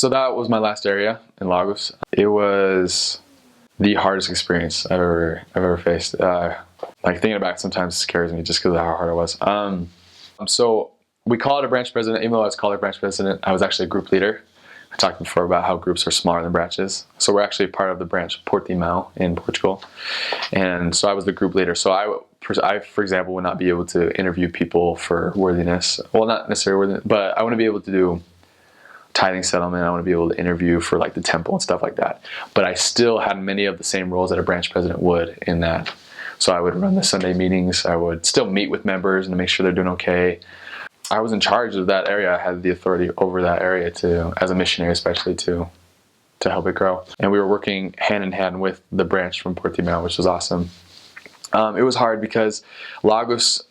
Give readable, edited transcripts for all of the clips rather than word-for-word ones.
So that was my last area in Lagos. It was the hardest experience I've ever faced. Like thinking about it sometimes scares me just because of how hard it was. So we call it a branch president. Even though I was called a branch president, I was actually a group leader. I talked before about how groups are smaller than branches. So we're actually part of the branch Portimão in Portugal. And so I was the group leader. So I, for example, would not be able to interview people for worthiness. Well, not necessarily worthiness, but I want to be able to do tithing settlement. I want to be able to interview for like the temple and stuff like that. But I still had many of the same roles that a branch president would in that. So I would run the Sunday meetings. I would still meet with members and make sure they're doing okay. I was in charge of that area. I had the authority over that area as a missionary, especially to help it grow. And we were working hand in hand with the branch from Portimão, which was awesome. It was hard because Lagos,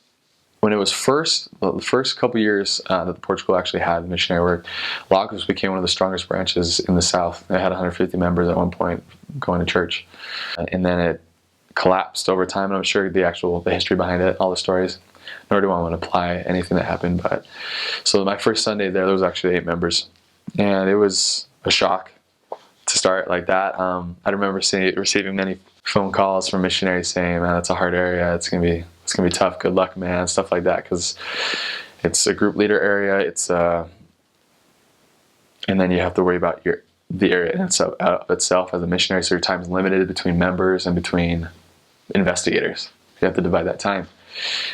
when it was the first couple years that Portugal actually had missionary work, Lagos became one of the strongest branches in the south. It had 150 members at one point going to church. And then it collapsed over time. And I'm sure the history behind it, all the stories. Nor do I want to apply anything that happened. But so my first Sunday there was actually 8 members. And it was a shock to start like that. I remember receiving many phone calls from missionaries saying, man, that's a hard area. It's gonna be tough. Good luck, man. Stuff like that, because it's a group leader area. And then you have to worry about the area itself as a missionary. So your time is limited between members and between investigators. You have to divide that time.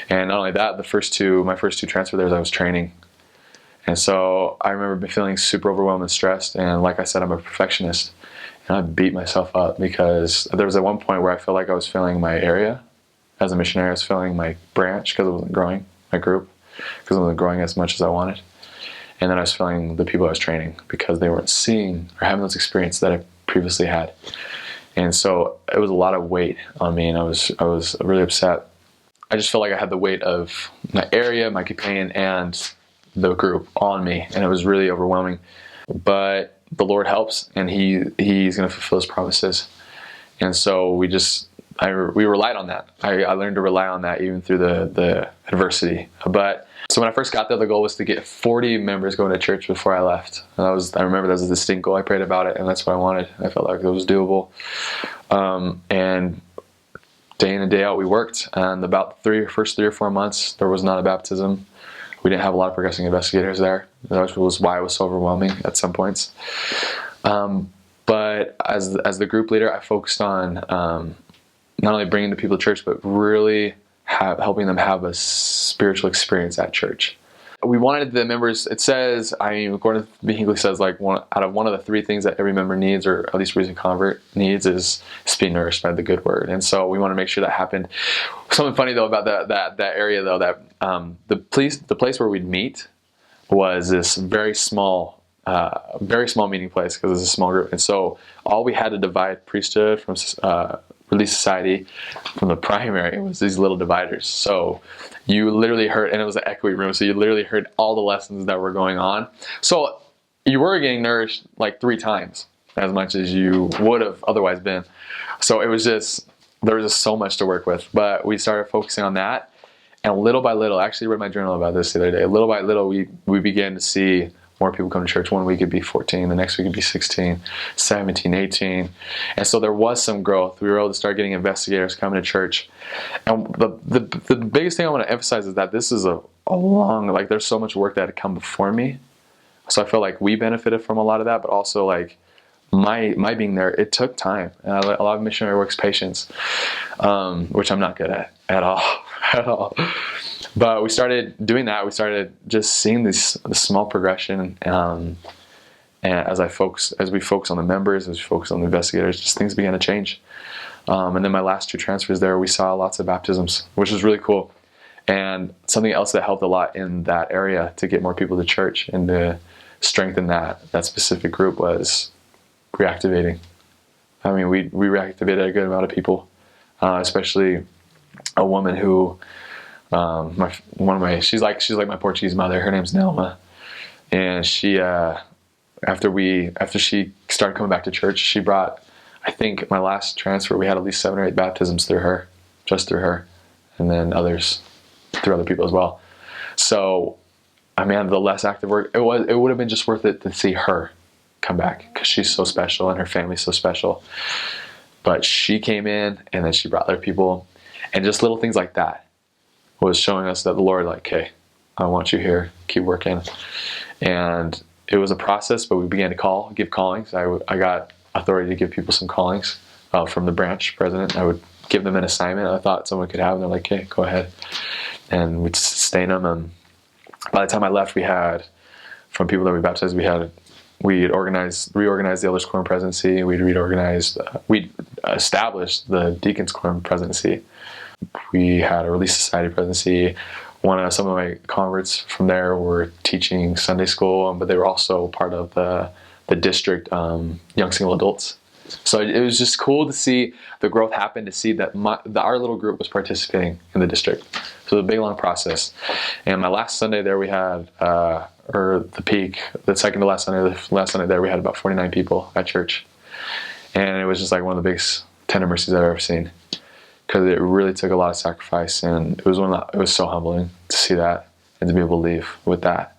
And not only that, my first two transfer there, I was training. And so I remember feeling super overwhelmed and stressed. And like I said, I'm a perfectionist. And I beat myself up because there was at one point where I felt like I was failing my area as a missionary. I was failing my branch because it wasn't growing, my group, because it wasn't growing as much as I wanted. And then I was failing the people I was training because they weren't seeing or having those experiences that I previously had. And so it was a lot of weight on me, and I was really upset. I just felt like I had the weight of my area, my companion, and the group on me, and it was really overwhelming. But the Lord helps, and He's going to fulfill His promises. And so we relied on that. I learned to rely on that even through the adversity. But so when I first got there, the goal was to get 40 members going to church before I left. And I remember that was a distinct goal. I prayed about it, and that's what I wanted. I felt like it was doable. And day in and day out, we worked. And about first 3 or 4 months, there was not a baptism. We didn't have a lot of progressing investigators there. That was why it was so overwhelming at some points. But as the group leader, I focused on not only bringing the people to church, but really helping them have a spiritual experience at church. We wanted the members, it says, according to the English, says like one of the 3 things that every member needs, or at least recent convert needs, is being nourished by the good word. And so we want to make sure that happened. Something funny though about that area though, that the place where we'd meet was this very small meeting place, because it's a small group. And so all we had to divide priesthood from Relief Society from the primary was these little dividers. So you literally heard, and it was an echoey room, so you literally heard all the lessons that were going on. So you were getting nourished like 3 times as much as you would have otherwise been. So there was just so much to work with. But we started focusing on that, and little by little, I actually read my journal about this the other day, little by little we began to see more people come to church. One week it'd be 14, the next week it'd be 16, 17, 18. And so there was some growth. We were able to start getting investigators coming to church. And the biggest thing I want to emphasize is that this is a long, like there's so much work that had come before me. So I feel like we benefited from a lot of that, but also like my being there, it took time. And a lot of missionary work's patience, which I'm not good at all. But we started doing that. We started just seeing the small progression, and as we focus on the members, as we focus on the investigators, just things began to change. And then my last 2 transfers there, we saw lots of baptisms, which was really cool. And something else that helped a lot in that area to get more people to church and to strengthen that specific group was reactivating. I mean, we reactivated a good amount of people, especially a woman who. She's like my Portuguese mother. Her name's Nelma, and she after she started coming back to church, she brought, I think my last transfer we had at least 7 or 8 baptisms through her, and then others through other people as well. So, I mean, the less active work, it would have been just worth it to see her come back because she's so special and her family's so special. But she came in and then she brought other people, and just little things like that was showing us that the Lord, like, hey, I want you here, keep working. And it was a process, but we began to give callings. I got authority to give people some callings from the branch president. I would give them an assignment I thought someone could have, and they're like, hey, go ahead. And we'd sustain them. And by the time I left, we had, from people that we baptized, we had reorganized the elders quorum presidency. We'd established the deacons quorum presidency. We had a Relief Society presidency. Some of my converts from there were teaching Sunday school, but they were also part of the district young single adults. So it was just cool to see the growth happen, to see that our little group was participating in the district. So it was a big, long process. And my last Sunday there, we had, or the peak, the second to last Sunday there, we had about 49 people at church. And it was just like one of the biggest tender mercies I've ever seen, because it really took a lot of sacrifice, and it was so humbling to see that and to be able to leave with that.